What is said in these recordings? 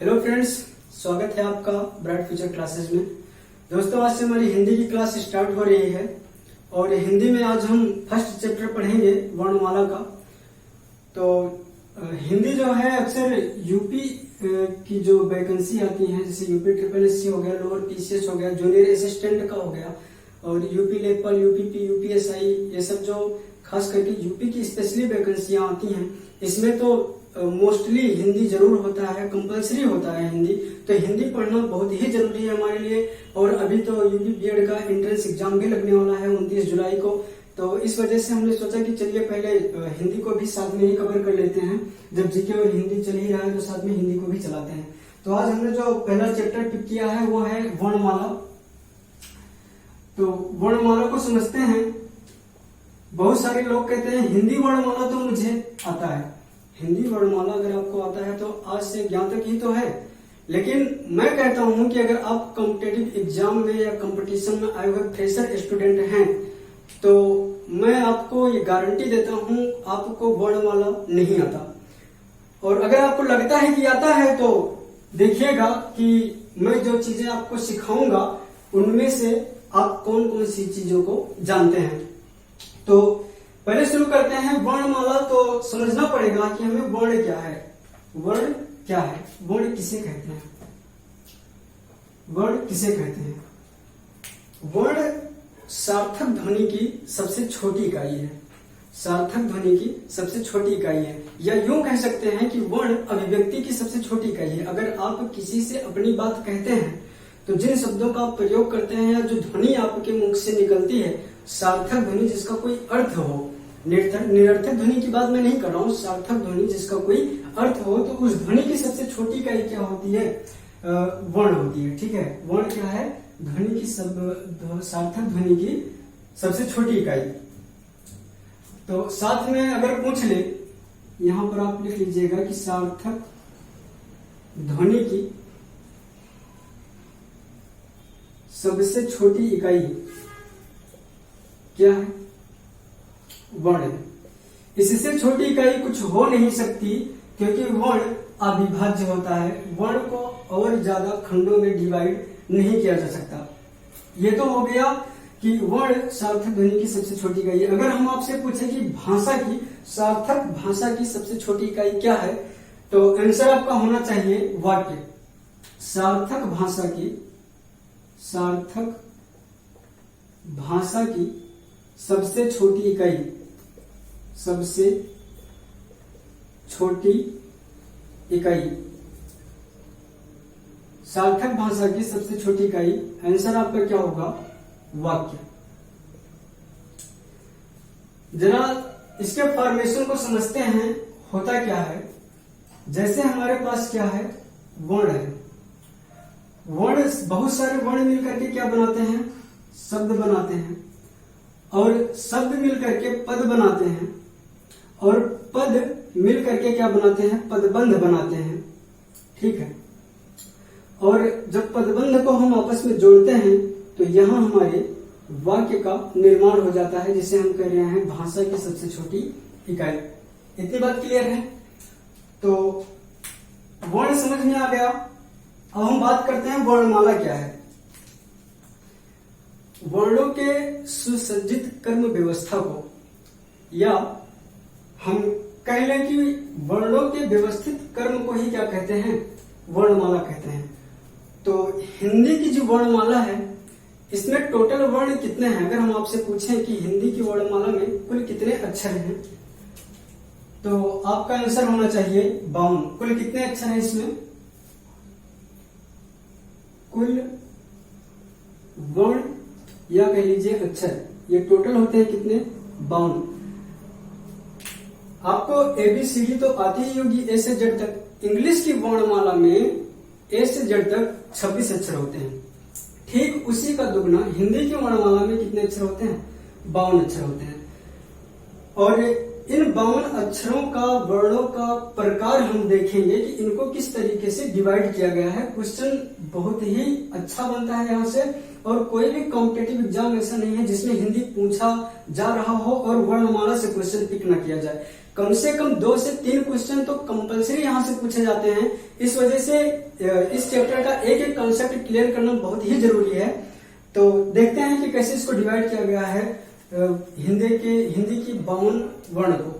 Hello friends, स्वागत है आपका ब्राइट फ्यूचर क्लासेस में। दोस्तों, आज से हमारी हिंदी की क्लास स्टार्ट हो रही है और हिंदी में आज हम फर्स्ट चैप्टर पढ़ेंगे वर्णमाला का। तो हिंदी जो है अक्सर यूपी की जो वैकेंसी आती है, जैसे यूपी SSS हो गया, लोअर PCS हो गया, जूनियर असिस्टेंट का हो गया और यूपी लेखपाल, यूपी UPSI, ये सब जो खास करके यूपी की स्पेशली वैकेंसियां आती हैं, इसमें तो मोस्टली हिंदी जरूर होता है, कंपलसरी होता है हिंदी। तो हिंदी पढ़ना बहुत ही जरूरी है हमारे लिए। और अभी तो यूपी BEd का एंट्रेंस एग्जाम भी लगने वाला है 29 जुलाई को। तो इस वजह से हमने सोचा कि चलिए पहले हिंदी को भी साथ में ही कवर कर लेते हैं। जब जीके और हिंदी चल ही रहा है तो साथ में हिंदी को भी चलाते हैं। तो आज हमने जो पहला चैप्टर पिक किया है वो है वर्णमाला। तो वर्णमाला को समझते हैं। बहुत सारे लोग कहते हैं हिंदी वर्णमाला तो मुझे आता है। हिंदी वर्णमाला अगर आपको आता है तो आज से ज्ञातक ही तो है। लेकिन मैं कहता हूं कि अगर आप कॉम्पिटेटिव एग्जाम में या कंपटीशन में आए हुए फ्रेशर स्टूडेंट हैं तो मैं आपको ये गारंटी देता हूं आपको वर्णमाला नहीं आता। और अगर आपको लगता है कि आता है तो देखिएगा कि मैं जो चीजें आपको सिखाऊंगा उनमें से आप कौन कौन सी चीजों को जानते हैं। तो पहले शुरू करते हैं वर्णमाला। तो समझना पड़ेगा कि हमें वर्ण क्या है। वर्ण क्या है, वर्ण किसे कहते हैं, वर्ण किसे कहते हैं। वर्ण सार्थक ध्वनि की सबसे छोटी इकाई है। सार्थक ध्वनि की सबसे छोटी इकाई है, या यूं कह सकते हैं कि वर्ण अभिव्यक्ति की सबसे छोटी इकाई है। अगर आप किसी से अपनी बात कहते हैं तो जिन शब्दों का आप प्रयोग करते हैं या जो ध्वनि आपके मुख से निकलती है, सार्थक ध्वनि जिसका कोई अर्थ हो, निरर्थक ध्वनि की बात मैं नहीं कर रहा हूं, सार्थक ध्वनि जिसका कोई अर्थ हो, तो उस ध्वनि की सबसे छोटी इकाई क्या होती है, वर्ण होती है। ठीक है, वर्ण क्या है, ध्वनि की सार्थक ध्वनि की सबसे छोटी इकाई। तो साथ में अगर पूछ ले, यहां पर आप लिख लीजिएगा कि सार्थक ध्वनि की सबसे छोटी इकाई क्या है, वर्ण है। इससे छोटी इकाई कुछ हो नहीं सकती, क्योंकि वर्ण अविभाज्य होता है। वर्ण को और ज्यादा खंडों में डिवाइड नहीं किया जा सकता। ये तो हो गया कि वर्ण सार्थक ध्वनि की सबसे छोटी इकाई है। अगर हम आपसे पूछे कि भाषा की, सार्थक भाषा की सबसे छोटी इकाई क्या है, तो आंसर आपका होना चाहिए वाक्य। सार्थक भाषा की सबसे छोटी इकाई, सबसे छोटी इकाई, सार्थक भाषा की सबसे छोटी इकाई, आंसर आपका क्या होगा, वाक्य। जरा इसके फॉर्मेशन को समझते हैं, होता क्या है। जैसे हमारे पास क्या है, वर्ण है। वर्ण, बहुत सारे वर्ण मिलकर के क्या बनाते हैं, शब्द बनाते हैं। और शब्द मिलकर के पद बनाते हैं, और पद मिलकर के क्या बनाते हैं, पदबंध बनाते हैं। ठीक है, और जब पदबंध को हम आपस में जोड़ते हैं तो यहां हमारे वाक्य का निर्माण हो जाता है, जिसे हम कह रहे हैं भाषा की सबसे छोटी इकाई। इतनी बात क्लियर है। तो वर्ण समझ में आ गया। अब हम बात करते हैं वर्णमाला क्या है। वर्णों के सुसज्जित कर्म व्यवस्था को, या हम कह लें कि वर्णों के व्यवस्थित कर्म को ही क्या कहते हैं, वर्णमाला कहते हैं। तो हिंदी की जो वर्णमाला है, इसमें टोटल वर्ण कितने हैं। अगर हम आपसे पूछें कि हिंदी की वर्णमाला में कुल कितने अक्षर हैं, तो आपका आंसर होना चाहिए 52। कुल कितने अक्षर हैं इसमें, कुल वर्ण या कह लीजिए अक्षर, ये टोटल होते हैं कितने, 52। आपको ABCD तो आती ही होगी, A से Z तक। इंग्लिश की वर्णमाला में A से Z तक 26 अक्षर होते हैं। ठीक उसी का दुगना हिंदी की वर्णमाला में कितने अक्षर होते हैं, 52 अक्षर होते हैं। और इन 52 अक्षरों का, वर्णों का प्रकार हम देखेंगे कि इनको किस तरीके से डिवाइड किया गया है। क्वेश्चन बहुत ही अच्छा बनता है यहाँ से, और कोई भी कॉम्पिटेटिव एग्जाम ऐसा नहीं है जिसमें हिंदी पूछा जा रहा हो और वर्णमाला से क्वेश्चन पिक न किया जाए। कम से कम 2 से 3 क्वेश्चन तो कंपलसरी यहाँ से पूछे जाते हैं। इस वजह से इस चैप्टर का एक एक कॉन्सेप्ट क्लियर करना बहुत ही जरूरी है। तो देखते हैं कि कैसे इसको डिवाइड किया गया है हिंदी की 52 वर्ण को।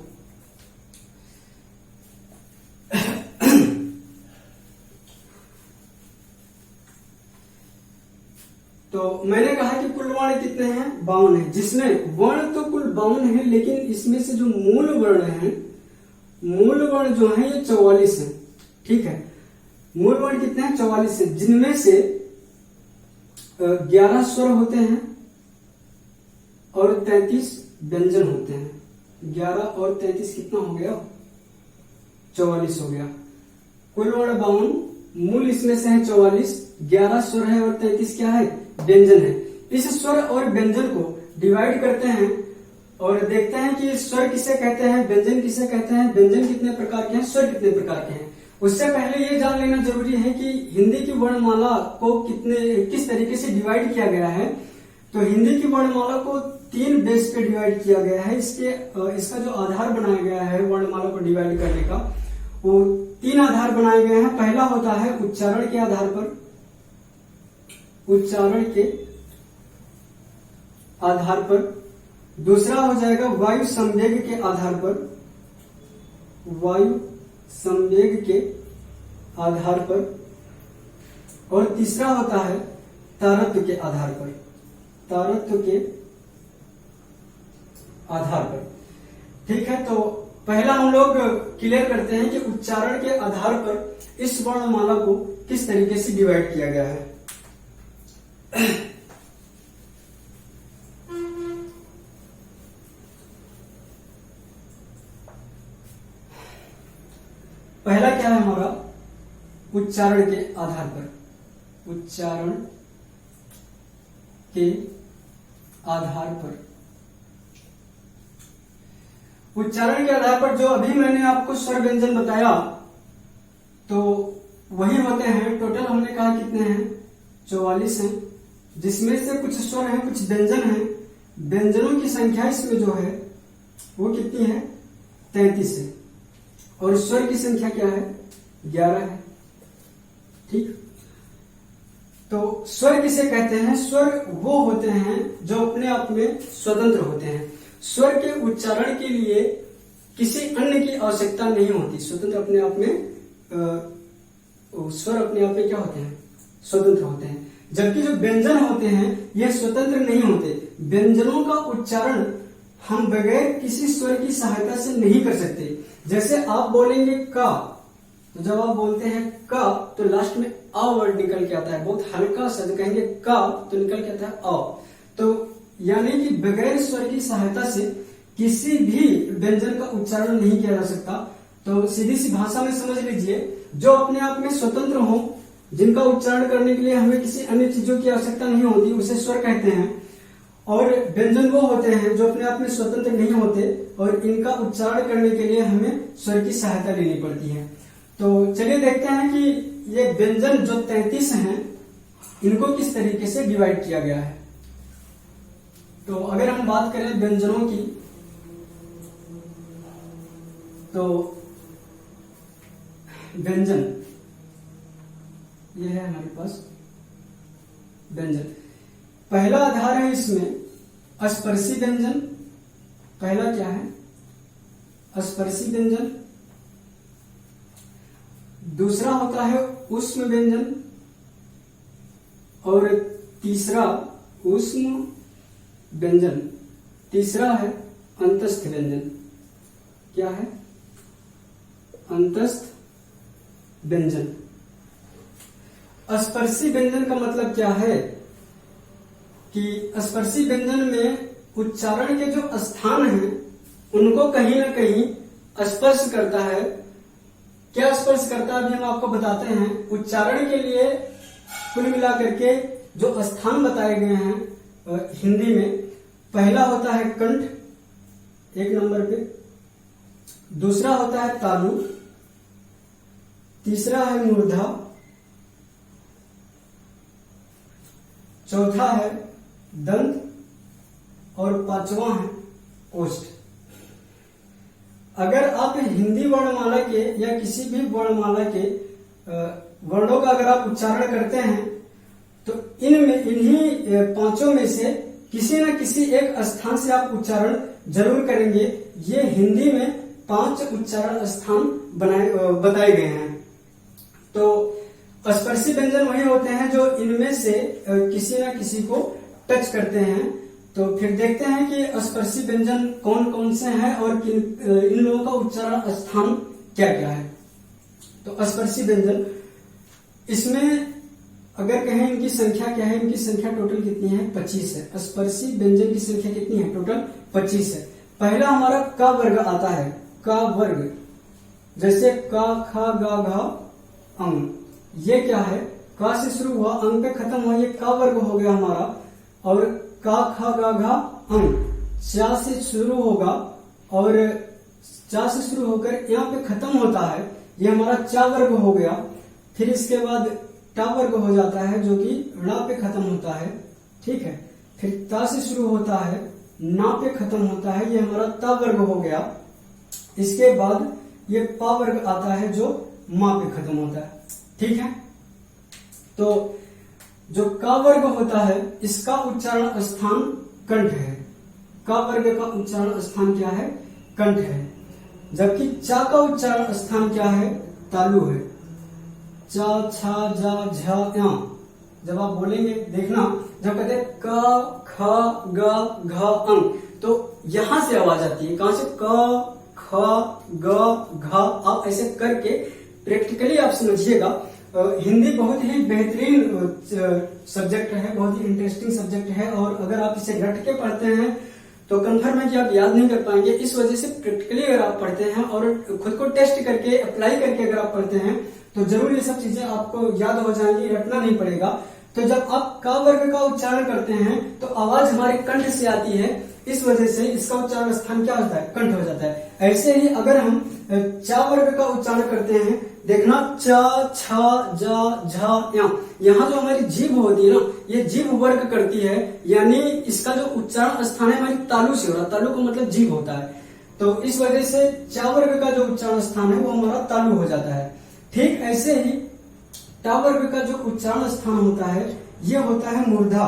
तो मैंने कहा कि कुल वर्ण कितने हैं, 52 है, जिसमें वर्ण तो कुल 52 है, लेकिन इसमें से जो मूल वर्ण है, मूल वर्ण जो है ये 44 है। ठीक है, मूल वर्ण कितने हैं, 44 है, जिनमें से 11 स्वर होते हैं और 33 व्यंजन होते हैं। 11 और 33 कितना हो गया, 44 हो गया। कुल वर्ण 52, मूल इसमें से है 44, 11 स्वर है और 33 क्या है, व्यंजन है। इस स्वर और व्यंजन को डिवाइड करते हैं और देखते हैं कि स्वर किसे कहते हैं, व्यंजन किसे कहते हैं, व्यंजन कितने प्रकार के हैं, स्वर कितने प्रकार के हैं। उससे पहले ये जान लेना जरूरी है कि हिंदी की वर्णमाला को किस तरीके से डिवाइड किया गया है। तो हिंदी की वर्णमाला को 3 बेस पे डिवाइड किया गया है। इसका जो आधार बनाया गया है वर्णमाला को डिवाइड करने का, वो 3 आधार बनाए गए हैं। पहला होता है उच्चारण के आधार पर, उच्चारण के आधार पर। दूसरा हो जाएगा वायु संवेग के आधार पर, वायु संवेग के आधार पर। और तीसरा होता है तारत्व के आधार पर, तारत्व के आधार पर। ठीक है, तो पहला हम लोग क्लियर करते हैं कि उच्चारण के आधार पर इस वर्णमाला को किस तरीके से डिवाइड किया गया है। पहला क्या है हमारा, उच्चारण के आधार पर, उच्चारण के आधार पर। उच्चारण के आधार पर जो अभी मैंने आपको स्वर व्यंजन बताया, तो वही होते हैं। टोटल हमने कहा कितने हैं, 44 हैं, जिसमें से कुछ स्वर हैं, कुछ व्यंजन हैं। व्यंजनों की संख्या इसमें जो है वो कितनी है, 33 है। और स्वर की संख्या क्या है, 11 है। ठीक, तो स्वर किसे कहते हैं, स्वर वो होते हैं जो अपने आप में स्वतंत्र होते हैं। स्वर के उच्चारण के लिए किसी अन्य की आवश्यकता नहीं होती। स्वतंत्र अपने आप में स्वर अपने आप में क्या होते हैं, स्वतंत्र होते हैं। जबकि जो व्यंजन होते हैं ये स्वतंत्र नहीं होते। व्यंजनों का उच्चारण हम बगैर किसी स्वर की सहायता से नहीं कर सकते। जैसे आप बोलेंगे का, तो जब आप बोलते हैं का तो लास्ट में अ वर्ड निकल के आता है, बहुत हल्का सा। जो कहेंगे का तो निकल के आता है अ। तो यानी कि बगैर स्वर की सहायता से किसी भी व्यंजन का उच्चारण नहीं किया जा सकता। तो सीधी सी भाषा में समझ लीजिए, जो अपने आप में स्वतंत्र हो, जिनका उच्चारण करने के लिए हमें किसी अन्य चीजों की आवश्यकता नहीं होती, उसे स्वर कहते हैं। और व्यंजन वो होते हैं जो अपने आप में स्वतंत्र नहीं होते और इनका उच्चारण करने के लिए हमें स्वर की सहायता लेनी पड़ती है। तो चलिए देखते हैं कि ये व्यंजन जो 33 हैं, इनको किस तरीके से डिवाइड किया गया है। तो अगर हम बात करें व्यंजनों की, तो व्यंजन ये है हमारे पास व्यंजन। पहला आधार है इसमें स्पर्शी व्यंजन। पहला क्या है, स्पर्शी व्यंजन। दूसरा होता है ऊष्म व्यंजन और तीसरा ऊष्म व्यंजन। तीसरा है अंतस्थ व्यंजन। क्या है, अंतस्थ व्यंजन। स्पर्शी व्यंजन का मतलब क्या है कि स्पर्शी व्यंजन में उच्चारण के जो स्थान हैं उनको कहीं ना कहीं स्पर्श करता है। क्या स्पर्श करता है अभी हम आपको बताते हैं। उच्चारण के लिए कुल मिलाकर के जो स्थान बताए गए हैं हिंदी में, पहला होता है कंठ 1 नंबर पे, दूसरा होता है तालु, तीसरा है मूर्धा, चौथा है दंत और 5वां है ओष्ठ। अगर आप हिंदी वर्णमाला के या किसी भी वर्णमाला के वर्णों का अगर आप उच्चारण करते हैं तो इन्हीं पांचों में से किसी न किसी एक स्थान से आप उच्चारण जरूर करेंगे। ये हिंदी में 5 उच्चारण स्थान बताए गए हैं। तो स्पर्शी व्यंजन वही होते हैं जो इनमें से किसी न किसी को टच करते हैं। तो फिर देखते हैं कि स्पर्शी व्यंजन कौन कौन से हैं और इन लोगों का उच्चारण स्थान क्या क्या है। तो स्पर्शी व्यंजन, इसमें अगर कहें इनकी संख्या क्या है, इनकी संख्या टोटल कितनी है, 25 है। स्पर्शी व्यंजन की संख्या कितनी है, टोटल 25 है। पहला हमारा क वर्ग आता है, क वर्ग, जैसे क ख ग घ अंग, ये क्या है, क से शुरू हुआ, अंग पे खत्म हुआ, ये क वर्ग हो गया हमारा। और क ख ग घ अंग, चा से शुरू होगा और चा से शुरू होकर यहाँ पे खत्म होता है, ये हमारा चा वर्ग हो गया। फिर इसके बाद टा वर्ग हो जाता है जो कि ड़ा पे खत्म होता है, ठीक है। फिर ता से शुरू होता है, ना पे खत्म होता है, ये हमारा ता वर्ग हो गया। इसके बाद ये पा वर्ग आता है जो मां पे खत्म होता है, ठीक है। तो जो का वर्ग होता है इसका उच्चारण स्थान कंठ है। का वर्ग का उच्चारण स्थान क्या है, कंठ है। जबकि चा का उच्चारण स्थान क्या है, तालु है। चा छा जा झा या, जब आप बोलेंगे देखना, जब कहते हैं क ख ग घ अंग, तो यहां से आवाज आती है, कहां से, क ख ग घ। आप ऐसे करके प्रैक्टिकली आप समझिएगा। हिंदी बहुत ही बेहतरीन सब्जेक्ट है, बहुत ही इंटरेस्टिंग सब्जेक्ट है, और अगर आप इसे रट के पढ़ते हैं तो कन्फर्म है कि आप याद नहीं कर पाएंगे। इस वजह से प्रैक्टिकली अगर आप पढ़ते हैं और खुद को टेस्ट करके अप्लाई करके अगर आप पढ़ते हैं तो जरूर ये सब चीजें आपको याद हो जाएंगी, रटना नहीं पड़ेगा। तो जब आप का वर्ग का उच्चारण करते हैं तो आवाज हमारे कंठ से आती है, इस वजह से इसका उच्चारण स्थान क्या होता है, कंठ हो जाता है। ऐसे ही अगर हम चा वर्ग का उच्चारण करते हैं, देखना चा छा जा झा या, यहाँ जो हमारी जीभ होती है ना, ये जीभ वर्ग करती है, यानी इसका जो उच्चारण स्थान है हमारी तालु से हो रहा है। तालु का मतलब जीभ होता है, तो इस वजह से चा वर्ग का जो उच्चारण स्थान है वो हमारा तालु हो जाता है। ठीक ऐसे ही टा वर्ग का जो उच्चारण स्थान होता है ये होता है मूर्धा।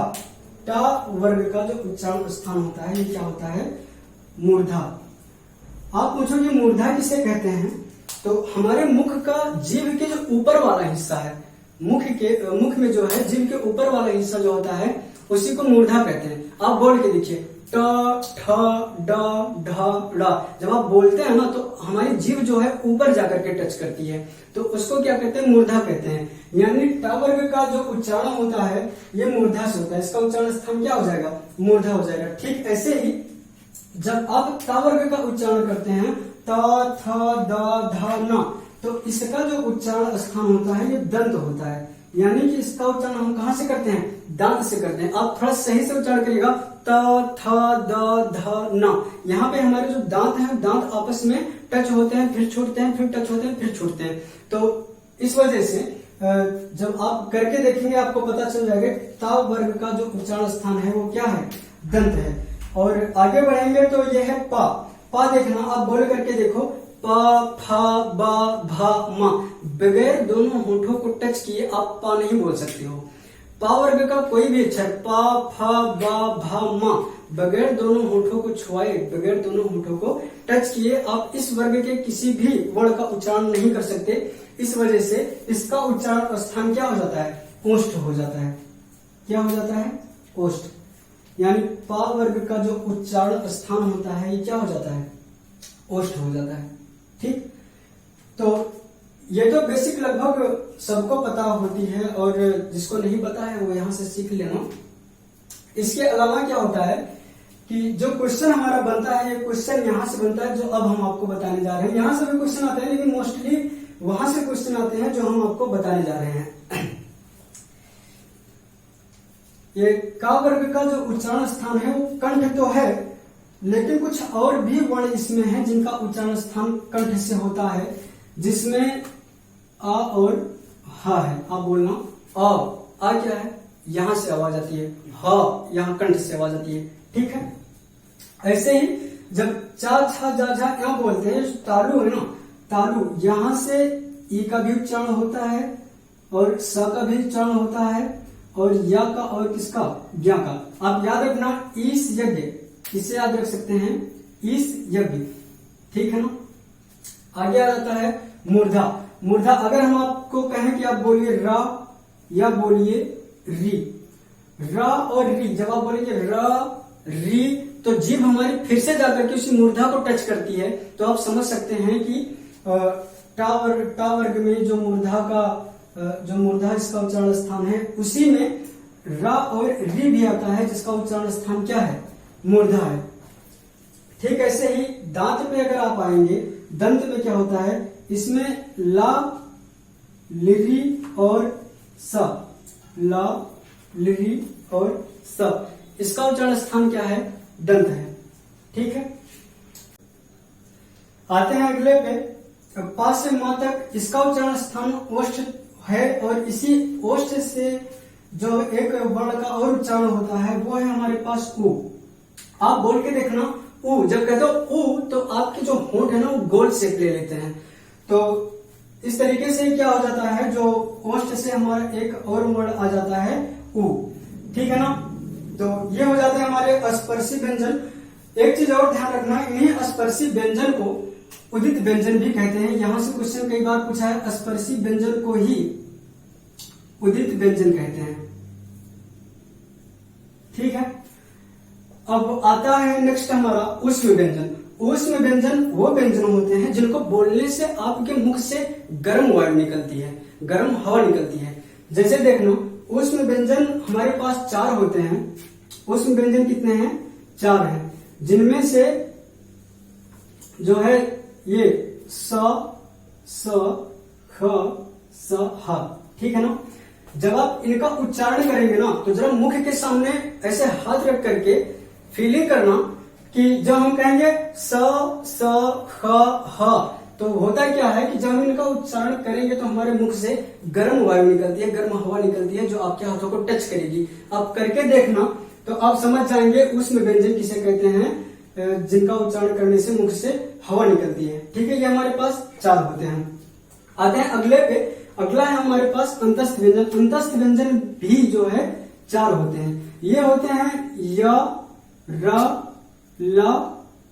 टा वर्ग का जो उच्चारण स्थान होता है ये क्या होता है, मूर्धा। आप पूछोगे मूर्धा किसे कहते हैं, तो हमारे मुख का जीभ के जो ऊपर वाला हिस्सा है, मुख में जो है जीभ के ऊपर वाला हिस्सा जो होता है उसी को मूर्धा कहते हैं। आप बोल के देखिए, ट ठ ड ढ ड़, जब आप बोलते हैं ना तो हमारी जीभ जो है ऊपर जाकर के टच करती है, तो उसको क्या कहते हैं, मूर्धा कहते हैं। यानी ट वर्ग का जो उच्चारण होता है ये मूर्धा से होता है, इसका उच्चारण स्थान क्या हो जाएगा, मूर्धा हो जाएगा। ठीक ऐसे ही जब आप ता वर्ग का उच्चारण करते हैं, त थ द ध न, तो इसका जो उच्चारण स्थान होता है ये दंत होता है, यानी कि इसका उच्चारण हम कहां से करते हैं, दांत से करते हैं। आप थोड़ा सही से उच्चारण करिएगा, त थ द ध न, यहाँ पे हमारे जो दांत हैं दांत आपस में टच होते हैं, फिर छूटते हैं, फिर टच होते हैं, फिर छूटते हैं। तो इस वजह से जब आप करके देखेंगे आपको पता चल जाएगा ता वर्ग का जो उच्चारण स्थान है वो क्या है, दंत है। और आगे बढ़ेंगे तो यह है पा। पा देखना, आप बोल करके देखो, प फ ब भ म, बगैर दोनों होठों को टच किए आप पा नहीं बोल सकते हो। पा वर्ग का कोई भी अक्षर प फ ब भ म, बगैर दोनों होठों को छुआए, बगैर दोनों होठों को टच किए आप इस वर्ग के किसी भी वर्ण का उच्चारण नहीं कर सकते। इस वजह से इसका उच्चारण स्थान क्या हो जाता है, ओष्ठ हो जाता है। क्या हो जाता है, ओष्ठ। यानी पा वर्ग का जो उच्चारण स्थान होता है ये क्या हो जाता है, ओष्ठ हो जाता है। ठीक, तो ये तो बेसिक लगभग सबको पता होती है, और जिसको नहीं पता है वो यहाँ से सीख लेना। इसके अलावा क्या होता है कि जो क्वेश्चन हमारा बनता है, ये क्वेश्चन यहाँ से बनता है जो अब हम आपको बताने जा रहे हैं। यहाँ से भी क्वेश्चन आते हैं, लेकिन मोस्टली वहां से क्वेश्चन आते हैं जो हम आपको बताने जा रहे हैं। ये का वर्ग का जो उच्चारण स्थान है वो कंठ तो है, लेकिन कुछ और भी वर्ण इसमें है जिनका उच्चारण स्थान कंठ से होता है, जिसमें आ और हा है। आप बोलना आ क्या है, यहां से आवाज आती है, हा यहाँ कंठ से आवाज आती है। ठीक है, ऐसे ही जब चा छा जा झा यहाँ बोलते हैं, तालु है ना, तालु, यहां से ई का भी उच्चारण होता है और स का भी उच्चारण होता है और या का और किसका, ज्ञा का। आप याद रखना ईस यज्ञ, इसे याद रख सकते हैं, ईस यज्ञ, ठीक है ना। आगे आ जाता है मूर्धा। मूर्धा, अगर हम आपको कहें कि आप बोलिए रा या बोलिए री, रा और री, जब आप बोलेंगे रा री तो जीभ हमारी फिर से जाकर के उसी मूर्धा को टच करती है, तो आप समझ सकते हैं कि टा वर्ग में जो मूर्धा जिसका उच्चारण स्थान है, उसी में रा और री भी आता है जिसका उच्चारण स्थान क्या है, मूर्धा है। ठीक ऐसे ही दांत पे अगर आप आएंगे, दंत में क्या होता है, इसमें ला लिरी और स, ला लिरी और स, इसका उच्चारण स्थान क्या है, दंत है। ठीक है, आते हैं अगले पे, पा से मां तक, इसका उच्चारण स्थान ओष्ठ है और इसी ओष्ठ से जो एक वर्ण का और उच्चारण होता है वो है हमारे पास उ। आप बोल के देखना उ, जब कहते हो उ तो आपके जो होंठ है ना वो गोल शेप ले लेते हैं, तो इस तरीके से क्या हो जाता है, जो ओष्ठ से हमारा एक और वर्ण आ जाता है उ, ठीक है ना। तो ये हो जाते हैं हमारे स्पर्शी व्यंजन। एक चीज और ध्यान रखना, इन्हीं स्पर्शी व्यंजन को उदित व्यंजन भी कहते हैं। यहां से क्वेश्चन कई बार पूछा है, स्पर्शी व्यंजन को ही उदित व्यंजन कहते हैं, ठीक है। अब आता है नेक्स्ट हमारा ऊष्म व्यंजन। ऊष्म व्यंजन वो व्यंजन होते हैं जिनको बोलने से आपके मुख से गर्म वायु निकलती है, गर्म हवा निकलती है। जैसे देखना, ऊष्म व्यंजन हमारे पास 4 होते हैं। ऊष्म व्यंजन कितने हैं, 4 हैं, जिनमें से जो है ये स, ख, स, ह, ठीक है ना। जब आप इनका उच्चारण करेंगे ना, तो जरा मुख के सामने ऐसे हाथ रख करके फीलिंग करना कि जब हम कहेंगे स, ख, ह, तो होता क्या है कि जब हम इनका उच्चारण करेंगे तो हमारे मुख से गर्म वायु निकलती है, गर्म हवा निकलती है जो आपके हाथों को टच करेगी। आप करके देखना तो आप समझ जाएंगे ऊष्म व्यंजन किसे कहते हैं, जिनका उच्चारण करने से मुख से हवा निकलती है। ठीक है, ये हमारे पास 4 होते हैं। आते हैं अगले पे, अगला है हमारे पास अंतस्थ व्यंजन। अंतस्थ व्यंजन भी जो है 4 होते हैं। ये होते हैं य, र, ल,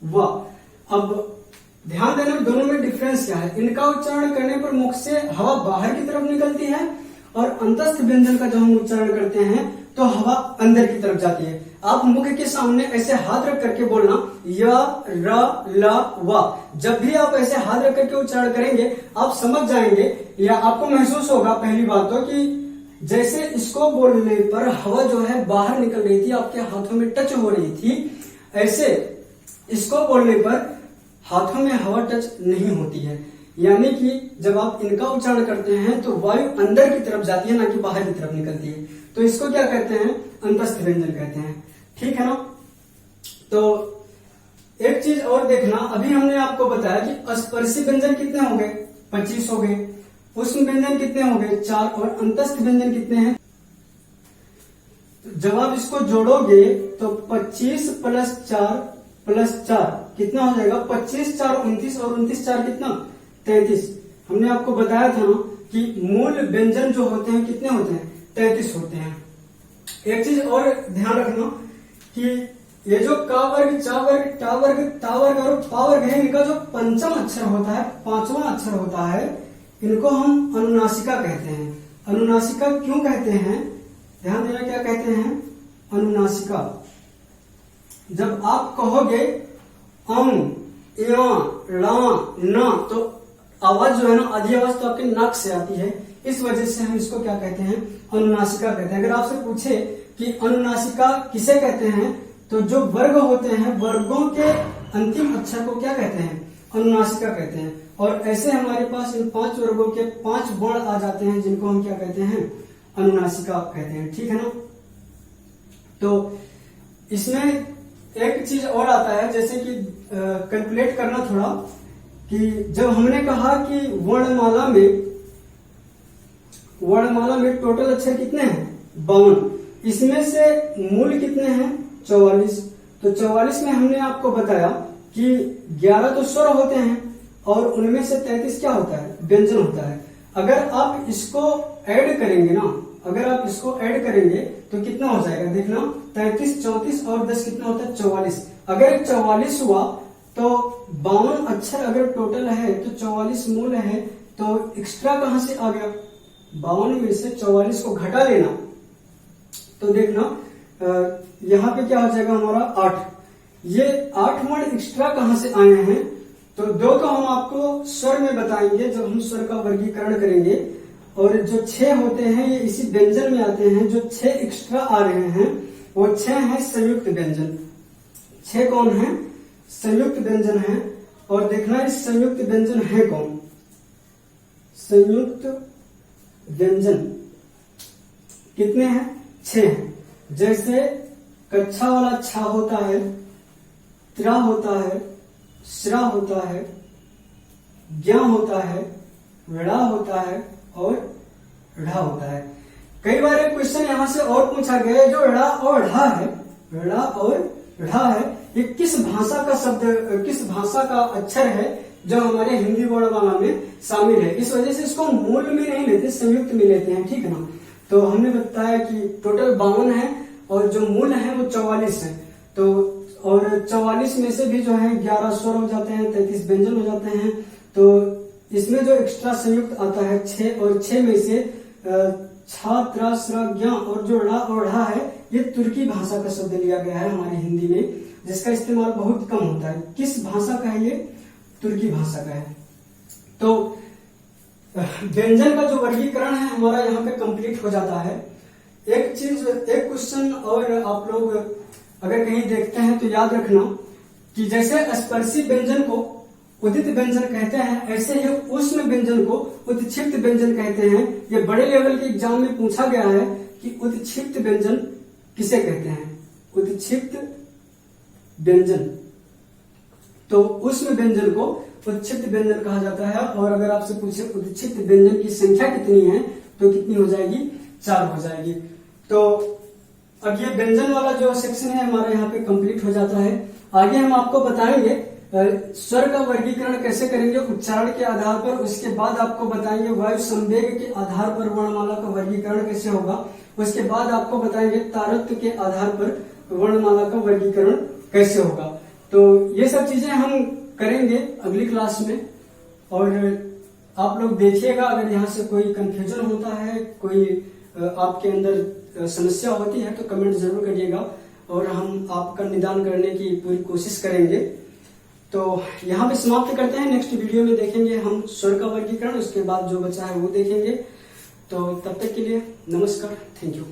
व। अब ध्यान देना दोनों में डिफरेंस क्या है। इनका उच्चारण करने पर मुख से हवा बाहर की तरफ निकलती है और अंतस्थ व्यंजन का जब हम उच्चारण करते हैं तो हवा अंदर की तरफ जाती है। आप मुख के सामने ऐसे हाथ रख करके बोलना य, र, ल, व। जब भी आप ऐसे हाथ रख करके उच्चारण करेंगे आप समझ जाएंगे या आपको महसूस होगा पहली बात तो कि जैसे इसको बोलने पर हवा जो है बाहर निकल रही थी, आपके हाथों में टच हो रही थी, ऐसे इसको बोलने पर हाथों में हवा टच नहीं होती है। यानी कि जब आप इनका उच्चारण करते हैं तो वायु अंदर की तरफ जाती है, ना कि बाहर की तरफ निकलती है। तो इसको क्या कहते हैं, अंतस्थ व्यंजन कहते हैं, ठीक है ना। तो एक चीज और देखना, अभी हमने आपको बताया कि स्पर्शी व्यंजन कितने हो गए, 25 हो गए। ऊष्म व्यंजन कितने हो गए, 4। और अंतस्थ व्यंजन कितने हैं, जब आप इसको जोड़ोगे तो 25 + 4 + 4 कितना हो जाएगा, 25 × 4 29 और 29 × 4 कितना, 33। हमने आपको बताया था ना कि मूल व्यंजन जो होते हैं कितने होते हैं, 33 होते हैं। एक चीज और ध्यान रखना कि ये जो का वर्ग, चा वर्ग, टा वर्ग, ता वर्ग और पा वर्ग है, इनका जो पंचम अक्षर होता है, 5वां अक्षर होता है, इनको हम अनुनासिका कहते हैं। अनुनासिका क्यों कहते हैं, ध्यान देना, क्या कहते हैं, अनुनासिका। जब आप कहोगे अं, या, ला, ना, तो आवाज जो है ना, आधी आवाज तो आपके नाक से आती है, इस वजह से हम इसको क्या कहते हैं, अनुनासिका कहते हैं। अगर आपसे पूछे कि अनुनासिका किसे कहते हैं, तो जो वर्ग होते हैं, वर्गों के अंतिम अक्षर को क्या कहते हैं, अनुनासिका कहते हैं। और ऐसे हमारे पास इन 5 वर्गों के 5 वर्ण आ जाते हैं जिनको हम क्या कहते हैं, अनुनासिका कहते हैं, ठीक है ना। तो इसमें एक चीज और आता है, जैसे कि कैलकुलेट करना थोड़ा, कि जब हमने कहा कि वर्णमाला में टोटल अक्षर कितने हैं, 52, इसमें से मूल कितने हैं, 44। तो 44 में हमने आपको बताया कि 11 तो स्वर होते हैं और उनमें से 33 क्या होता है, व्यंजन होता है। अगर आप इसको ऐड करेंगे ना, अगर आप इसको ऐड करेंगे तो कितना हो जाएगा, देखना 33, 34 और 10 कितना होता है, 44। अगर 44 हुआ तो 52 अक्षर अगर टोटल है तो 44 मूल है, तो एक्स्ट्रा कहां से आ गया, 52 में से 44 को घटा लेना, तो देखना यहाँ पे क्या हो जाएगा हमारा 8। ये 8 वर्ण एक्स्ट्रा कहां से आए हैं, तो दो तो हम आपको स्वर में बताएंगे जब हम स्वर का वर्गीकरण करेंगे, और जो 6 होते हैं ये इसी व्यंजन में आते हैं। जो 6 एक्स्ट्रा आ रहे हैं वो 6 हैं संयुक्त व्यंजन। 6 कौन है, संयुक्त व्यंजन है। और देखना इस संयुक्त व्यंजन है कौन, संयुक्त व्यंजन कितने हैं, 6 हैं। जैसे कच्छा वाला छा होता है, त्रा होता है, श्रा होता है, ज्ञा होता है, ड़ा होता है और ढ़ा होता है। कई बार एक क्वेश्चन यहां से और पूछा गया है, जो ड़ा और ढ़ा है, ड़ा और ढ़ा है, ये किस भाषा का शब्द, किस भाषा का अक्षर है जो हमारे हिंदी वर्णमाला में शामिल है। इस वजह से इसको मूल में नहीं लेते, संयुक्त में लेते हैं, ठीक है ना। तो हमने बताया कि टोटल 52 है और जो मूल है वो 44 है। तो और 44 में से भी जो है 11 स्वर हो जाते हैं, 33 व्यंजन हो जाते हैं। तो इसमें जो एक्स्ट्रा संयुक्त आता है 6, और 6 में से छा, त्रा, श्रा, ज्ञा और जो ड़ा और ढ़ा है ये तुर्की भाषा का शब्द लिया गया है हमारी हिंदी में, जिसका इस्तेमाल बहुत कम होता है। किस भाषा का है ये, तुर्की भाषा का है। तो व्यंजन का जो वर्गीकरण है हमारा यहाँ पे कंप्लीट हो जाता है। एक चीज, एक क्वेश्चन और आप लोग अगर कहीं देखते हैं तो याद रखना कि जैसे स्पर्शी व्यंजन को उदित व्यंजन कहते हैं, ऐसे ही ऊष्म व्यंजन को उत्क्षिप्त व्यंजन कहते हैं। ये बड़े लेवल के एग्जाम में पूछा गया है कि उत्क्षिप्त व्यंजन किसे कहते हैं, उत्क्षिप्त व्यंजन। तो ऊष्म व्यंजन को उत्क्षिप्त व्यंजन कहा जाता है। और अगर आपसे पूछे उत्क्षिप्त व्यंजन की संख्या कितनी है तो कितनी हो जाएगी, 4 हो जाएगी। तो अब ये व्यंजन वाला जो सेक्शन है हमारा यहाँ पे कंप्लीट हो जाता है। आगे हम आपको बताएंगे स्वर का वर्गीकरण कैसे करेंगे उच्चारण के आधार पर। उसके बाद आपको बताएंगे वायु संवेग के आधार पर वर्णमाला का वर्गीकरण कैसे होगा। उसके बाद आपको बताएंगे तारत्व के आधार पर वर्णमाला का वर्गीकरण कैसे होगा। तो ये सब चीजें हम करेंगे अगली क्लास में। और आप लोग देखिएगा, अगर यहाँ से कोई कंफ्यूजन होता है, कोई आपके अंदर समस्या होती है तो कमेंट जरूर करिएगा और हम आपका निदान करने की पूरी कोशिश करेंगे। तो यहाँ पे समाप्त करते हैं। नेक्स्ट वीडियो में देखेंगे हम स्वर का वर्गीकरण, उसके बाद जो बचा है वो देखेंगे। तो तब तक के लिए नमस्कार, थैंक यू।